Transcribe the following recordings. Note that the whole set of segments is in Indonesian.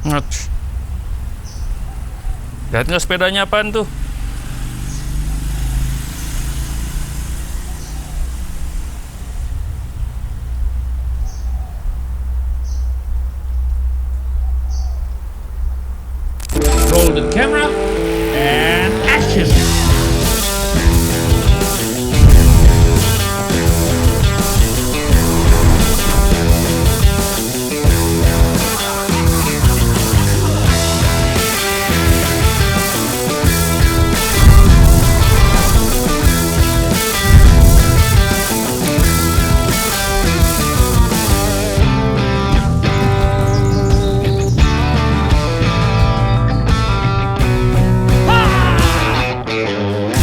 Lihat nggak sepedanya apaan tuh? Roll the camera and action.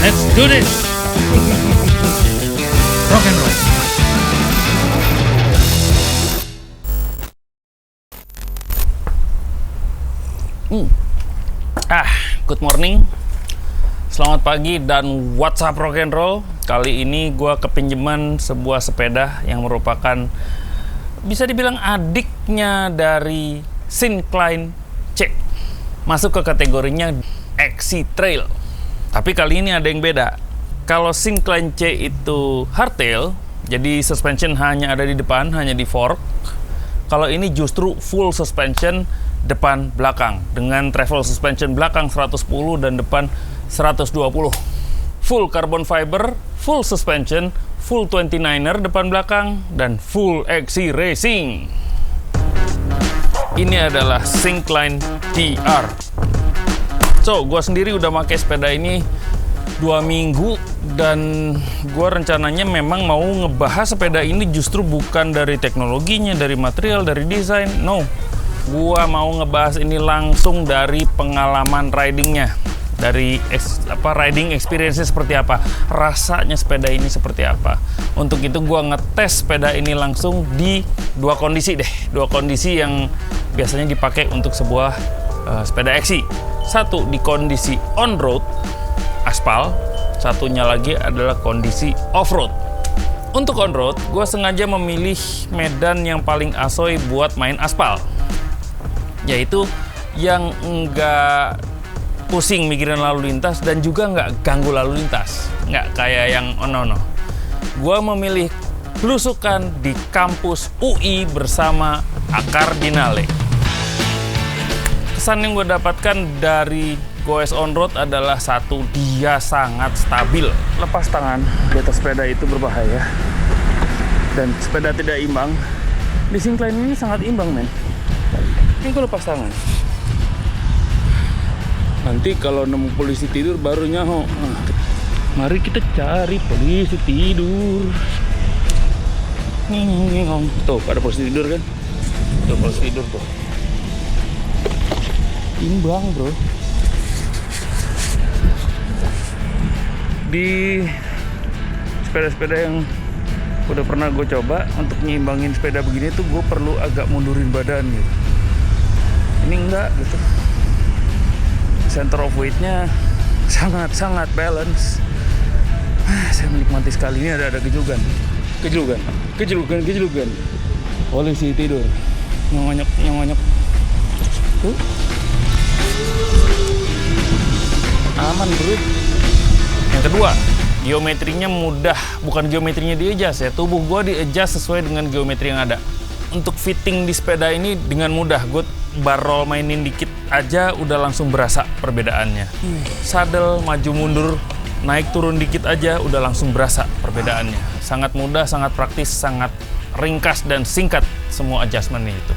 Let's do this. Rock and roll. Good morning. Selamat pagi dan what's up rock and roll. Kali ini gua kepinjeman sebuah sepeda yang merupakan bisa dibilang adiknya dari Syncline C. Masuk ke kategorinya XC Trail. Tapi kali ini ada yang beda. Kalau Syncline C itu hardtail, jadi suspension hanya ada di depan, hanya di fork. Kalau ini justru full suspension depan belakang dengan travel suspension belakang 110 dan depan 120. Full carbon fiber, full suspension, full 29er depan belakang dan full XC Racing. Ini adalah Syncline TR. So, gue sendiri udah pakai sepeda ini 2 minggu dan gue rencananya memang mau ngebahas sepeda ini justru bukan dari teknologinya, dari material, dari desain. No, gue mau ngebahas ini langsung dari pengalaman ridingnya, dari riding experience-nya seperti apa, rasanya sepeda ini seperti apa. Untuk itu gue ngetes sepeda ini langsung di dua kondisi yang biasanya dipakai untuk sebuah sepeda XC. Satu di kondisi on-road, aspal. Satunya lagi adalah kondisi off-road. Untuk on-road, gue sengaja memilih medan yang paling asoy buat main aspal. Yaitu yang enggak pusing mikirin lalu lintas dan juga enggak ganggu lalu lintas. Enggak kayak yang ono-ono. Gue memilih belusukan di kampus UI bersama Accardinale. Kesan yang gue dapatkan dari goes on road adalah satu, dia sangat stabil. Lepas tangan di atas sepeda itu berbahaya dan sepeda tidak imbang. Di Syncline ini sangat imbang, men. Ini gue lepas tangan, nanti kalau nemu polisi tidur baru nyaho. Mari kita cari polisi tidur. Tuh ada polisi tidur kan, tuh polisi tidur tuh. Imbang, bro. Di sepeda-sepeda yang udah pernah gue coba untuk nyimbangin sepeda begini tuh gue perlu agak mundurin badan gitu. Ini enggak gitu. Center of weight-nya sangat balance. Saya menikmati sekali. Ini ada kejelugan. Polisi tidur. Nyongonyok. Tuh. Aman, bro. Yang kedua, geometrinya mudah. Bukan geometrinya di-adjust ya, tubuh gue di-adjust sesuai dengan geometri yang ada. Untuk fitting di sepeda ini dengan mudah. Gue bar roll mainin dikit aja udah langsung berasa perbedaannya. Saddle maju mundur, naik turun dikit aja udah langsung berasa perbedaannya. Sangat mudah, sangat praktis, sangat ringkas dan singkat semua adjustment itu.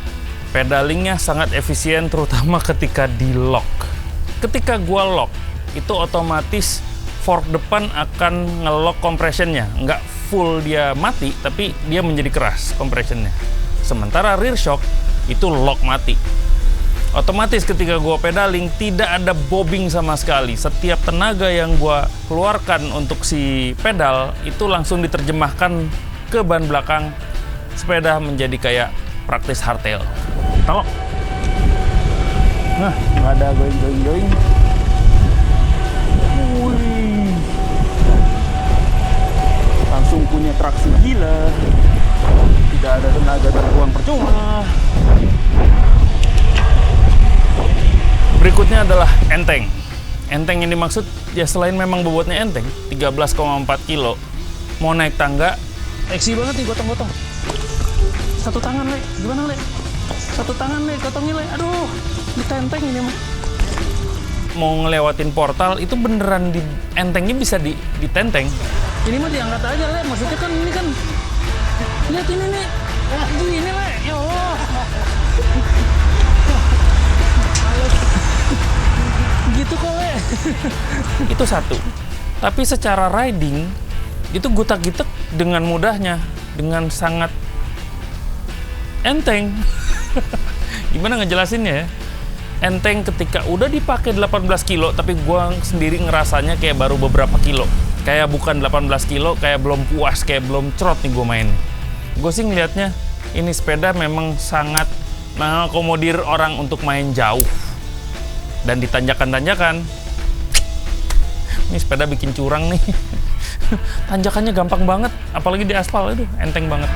Pedalingnya sangat efisien terutama ketika di lock. Ketika gua lock, itu otomatis fork depan akan nge-lock compressionnya. Nggak full dia mati, tapi dia menjadi keras compressionnya. Sementara rear shock, itu lock mati. Otomatis ketika gua pedaling, tidak ada bobbing sama sekali. Setiap tenaga yang gua keluarkan untuk si pedal, itu langsung diterjemahkan ke ban belakang. Sepeda menjadi kayak praktis hardtail. Tahu? Nah, nggak ada going. Langsung punya traksi gila, tidak ada tenaga terbuang percuma. Berikutnya adalah enteng. Enteng yang dimaksud ya selain memang bobotnya enteng, 13,4 kilo, mau naik tangga, seksi banget nih gotong-gotong. Satu tangan, Le. Gimana, Le? Satu tangan, Le. Gotongnya, Le. Aduh, ditenteng ini mah. Mau ngelewatin portal, itu beneran entengnya bisa ditenteng. Ini mah diangkat aja, Le. Maksudnya kan ini kan, lihat ini nih. Gini, Le. Ya Allah. Gitu kok, Le. Itu satu. Tapi secara riding, itu gutak-gitek dengan mudahnya, dengan sangat enteng. Gimana ngejelasinnya ya? Enteng ketika udah dipakai 18 kilo, tapi gua sendiri ngerasanya kayak baru beberapa kilo. Kayak bukan 18 kilo, kayak belum puas, kayak belum cerot nih gua main. Gue sih ngeliatnya, ini sepeda memang sangat mengakomodir orang untuk main jauh. Dan ditanjakan-tanjakan. Ini sepeda bikin curang nih. Tanjakannya gampang banget, apalagi di aspal, itu enteng banget.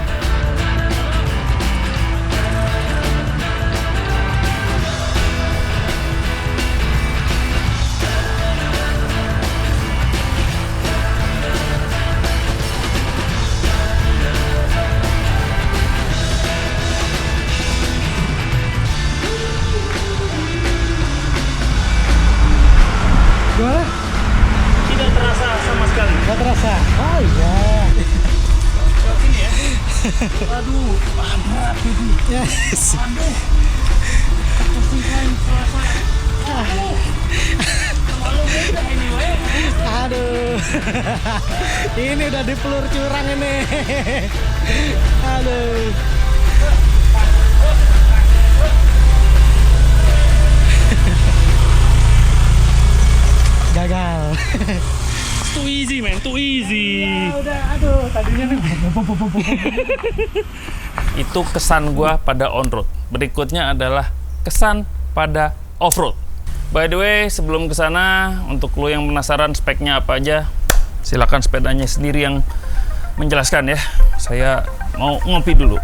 Gimana? Tidak terasa sama sekali. Gak terasa? Oh iya. Ini ya. Aduh, berat ini. Yes. Aduh. Pusing terasa. Malu beda ini, we. Aduh. Ini udah di pelur curang ini. Aduh. Gagal. Too easy, man. Too easy. Udah, aduh. Tadinya nih. Itu kesan gua pada on-road. Berikutnya adalah kesan pada off-road. By the way, sebelum ke sana, untuk lo yang penasaran speknya apa aja, silakan sepedanya sendiri yang menjelaskan ya. Saya mau ngopi dulu.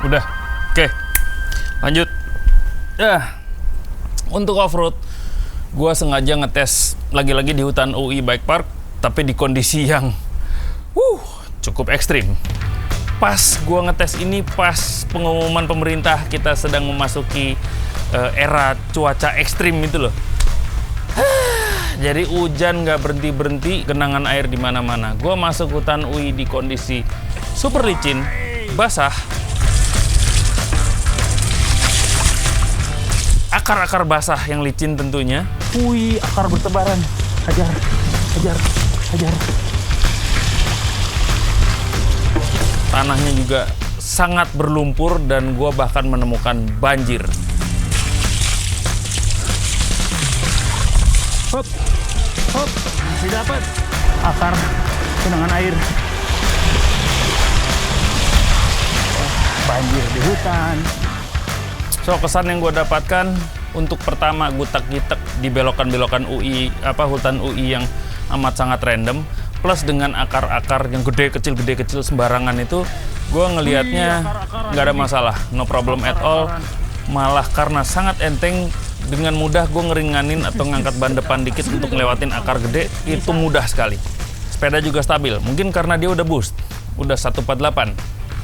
Udah. Oke. Lanjut. Untuk off-road, gua sengaja ngetes lagi-lagi di hutan UI Bike Park, tapi di kondisi yang cukup ekstrim. Pas gua ngetes ini pas pengumuman pemerintah kita sedang memasuki era cuaca ekstrim itu loh. Jadi hujan nggak berhenti-berhenti, genangan air di mana-mana. Gua masuk hutan UI di kondisi super licin, basah. Akar-akar basah yang licin tentunya. Wih, akar bertebaran. Hajar. Tanahnya juga sangat berlumpur dan gua bahkan menemukan banjir. Hop, masih dapat akar genangan air. Banjir di hutan. So, kesan yang gue dapatkan untuk pertama gutak-gitek di belokan-belokan UI, hutan UI yang amat sangat random, plus dengan akar-akar yang gede kecil sembarangan itu, gue ngelihatnya nggak ada masalah, no problem at all. Malah karena sangat enteng, dengan mudah gue ngeringanin atau ngangkat ban depan dikit untuk ngelewatin akar gede, itu mudah sekali. Sepeda juga stabil, mungkin karena dia udah boost, udah 148,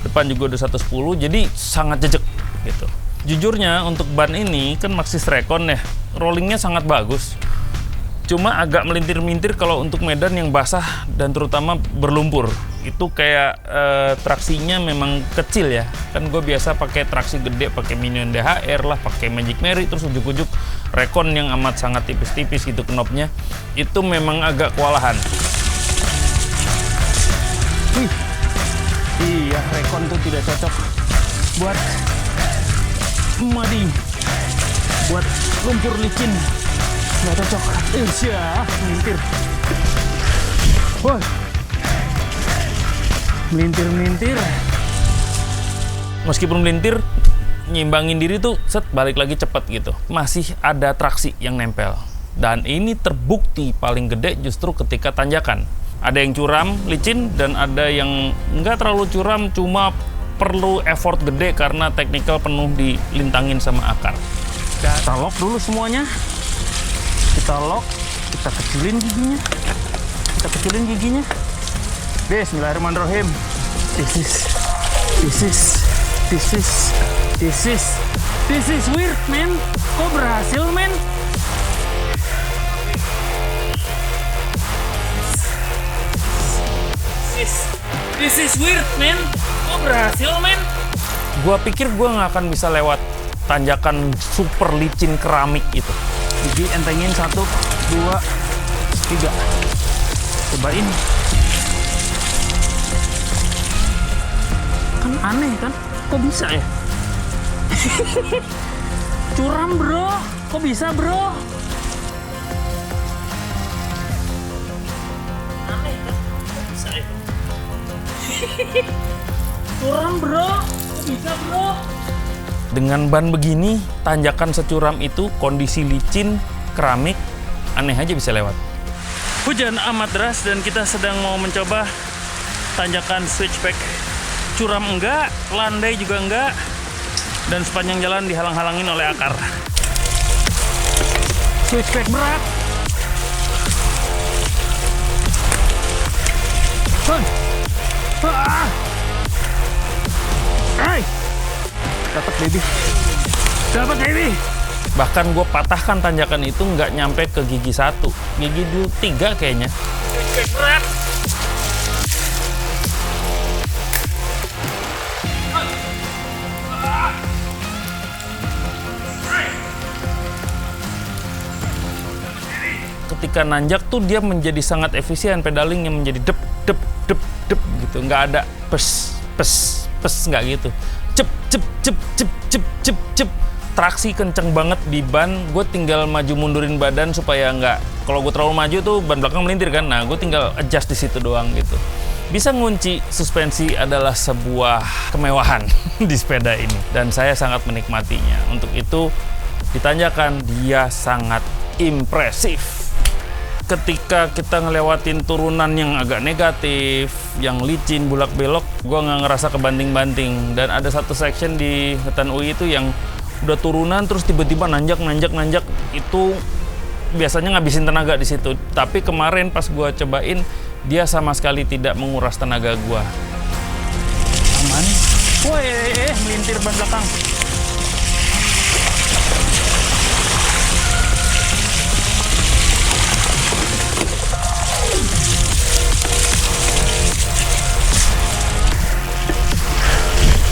depan juga udah 110, jadi sangat jejek gitu. Jujurnya untuk ban ini kan Maxxis Recon ya, rollingnya sangat bagus. Cuma agak melintir-melintir kalau untuk medan yang basah dan terutama berlumpur. Itu kayak traksinya memang kecil ya. Kan gue biasa pakai traksi gede, pakai Minion DHR lah, pakai Magic Mary, terus ujuk-ujuk Recon yang amat sangat tipis-tipis gitu knobnya. Itu memang agak kewalahan. Wih. Iya, Recon tuh tidak cocok buat muddy, buat lumpur licin. Nggak cocok. Iya, melintir. Wah. Melintir-melintir. Meskipun melintir, nyimbangin diri tuh set balik lagi cepet gitu. Masih ada traksi yang nempel. Dan ini terbukti paling gede justru ketika tanjakan. Ada yang curam, licin, dan ada yang nggak terlalu curam, cuma perlu effort gede karena teknikal penuh dilintangin sama akar. Kita lock dulu semuanya. Kita lock, kita kecilin giginya. Bismillahirrahmanirrahim. This is weird, man. Kok berhasil, man? This is weird, man. Kok berhasil, man? Gua pikir gua nggak akan bisa lewat tanjakan super licin keramik itu. Gigi entengin 1, 2, 3. Cobain. Kan aneh kan? Kok bisa ya? Curam bro. Kok bisa bro? Aneh kan? Kok bisa ya? Curam bro. Kok bisa bro? Dengan ban begini, tanjakan securam itu, kondisi licin, keramik, aneh aja bisa lewat. Hujan amat deras dan kita sedang mau mencoba tanjakan switchback. Curam enggak, landai juga enggak, dan sepanjang jalan dihalang-halangin oleh akar. Switchback berat. Hey! Dapat baby. Bahkan gue patahkan tanjakan itu nggak nyampe ke gigi 1, gigi 3 kayaknya. Berat. Ketika nanjak tuh dia menjadi sangat efisien, pedalingnya menjadi dep gitu, nggak ada pes nggak gitu. Cep. Traksi kenceng banget di ban. Gue tinggal maju mundurin badan supaya nggak, kalau gue terlalu maju tuh ban belakang melintir kan. Nah, gue tinggal adjust di situ doang gitu. Bisa ngunci suspensi adalah sebuah kemewahan di sepeda ini, dan saya sangat menikmatinya. Untuk itu ditanyakan dia sangat impresif. Ketika kita ngelewatin turunan yang agak negatif, yang licin, bulak-belok, gue nggak ngerasa kebanting-banting. Dan ada satu section di Hutan UI itu yang udah turunan terus tiba-tiba nanjak, itu biasanya ngabisin tenaga di situ. Tapi kemarin pas gue cobain, dia sama sekali tidak menguras tenaga gue. Aman. Woi, melintir ban belakang.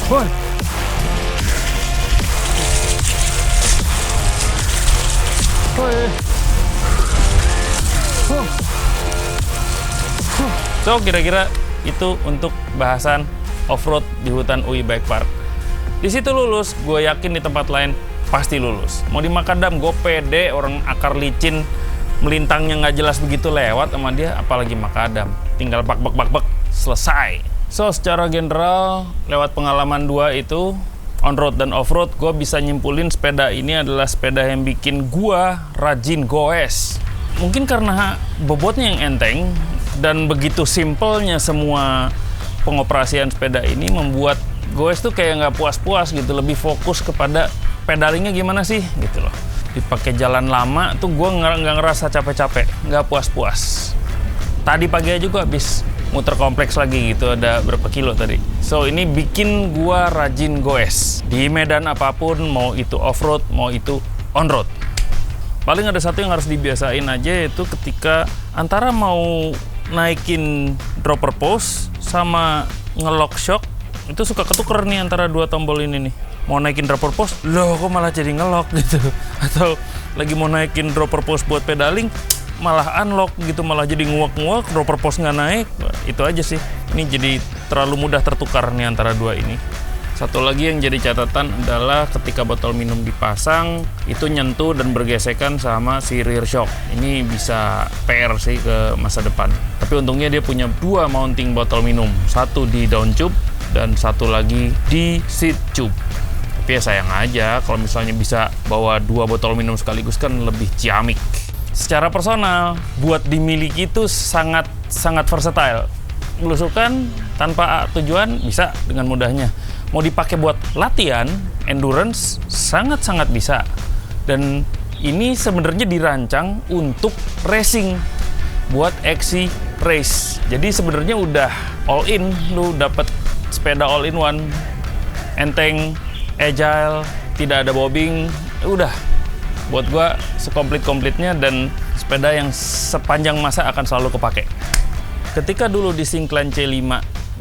Woi. So, kira-kira itu untuk bahasan off-road di Hutan UI Bike Park. Di situ lulus, gue yakin di tempat lain pasti lulus. Mau di Makadam, gue pede, orang akar licin, melintangnya nggak jelas begitu lewat sama dia, apalagi Makadam. Tinggal bak, selesai. So, secara general, lewat pengalaman 2 itu, on-road dan off-road, gue bisa nyimpulin sepeda ini adalah sepeda yang bikin gue rajin goes. Mungkin karena bobotnya yang enteng, dan begitu simpelnya semua pengoperasian sepeda ini membuat goes tuh kayak nggak puas-puas gitu, lebih fokus kepada pedalingnya gimana sih gitu loh. Dipakai jalan lama tuh gue nggak ngerasa capek-capek, nggak puas-puas. Tadi pagi aja gue habis muter kompleks lagi gitu, ada berapa kilo tadi. So ini bikin gua rajin goes di medan apapun, mau itu off-road, mau itu on-road. Paling ada satu yang harus dibiasain aja, yaitu ketika antara mau naikin dropper post sama nge-lock shock, itu suka ketuker nih antara dua tombol ini nih. Mau naikin dropper post, loh kok malah jadi nge-lock gitu. Atau lagi mau naikin dropper post buat pedaling, malah unlock gitu, malah jadi nguak-nguak, dropper post nggak naik. Itu aja sih. Ini jadi terlalu mudah tertukar nih antara dua ini. Satu lagi yang jadi catatan adalah ketika botol minum dipasang, itu nyentuh dan bergesekan sama si rear shock. Ini bisa PR sih ke masa depan. Tapi untungnya dia punya dua mounting botol minum. Satu di down tube dan satu lagi di seat tube. Tapi ya sayang aja kalau misalnya bisa bawa dua botol minum sekaligus kan lebih ciamik. Secara personal, buat dimiliki itu sangat versatile. Belusukan tanpa tujuan bisa dengan mudahnya. Mau dipakai buat latihan, endurance, sangat bisa. Dan ini sebenarnya dirancang untuk racing, buat XC race. Jadi sebenarnya udah all in, lu dapat sepeda all in one, enteng, agile, tidak ada bobbing, udah. Buat gua sekomplit-komplitnya dan sepeda yang sepanjang masa akan selalu kepake. Ketika dulu di Syncline C5,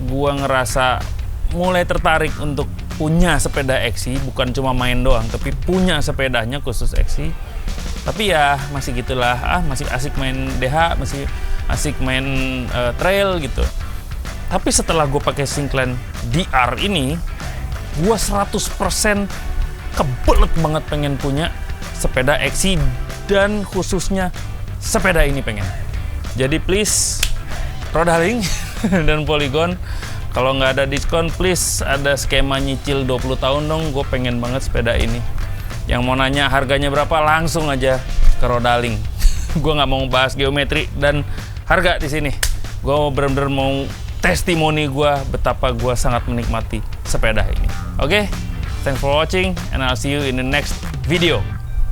gua ngerasa mulai tertarik untuk punya sepeda XC, bukan cuma main doang, tapi punya sepedanya khusus XC. Tapi ya masih gitulah, masih asik main DH, masih asik main trail gitu. Tapi setelah gue pakai Syncline DR ini, gue 100% kebelet banget pengen punya sepeda XC dan khususnya sepeda ini pengen. Jadi please, Rodaling dan Polygon, kalau nggak ada diskon, please ada skema nyicil 20 tahun dong. Gue pengen banget sepeda ini. Yang mau nanya harganya berapa, langsung aja ke Rodaling. Gue nggak mau bahas geometri dan harga di sini. Gue bener-bener mau testimoni gue betapa gue sangat menikmati sepeda ini. Oke, thanks for watching and I'll see you in the next video.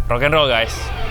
Rock and roll guys.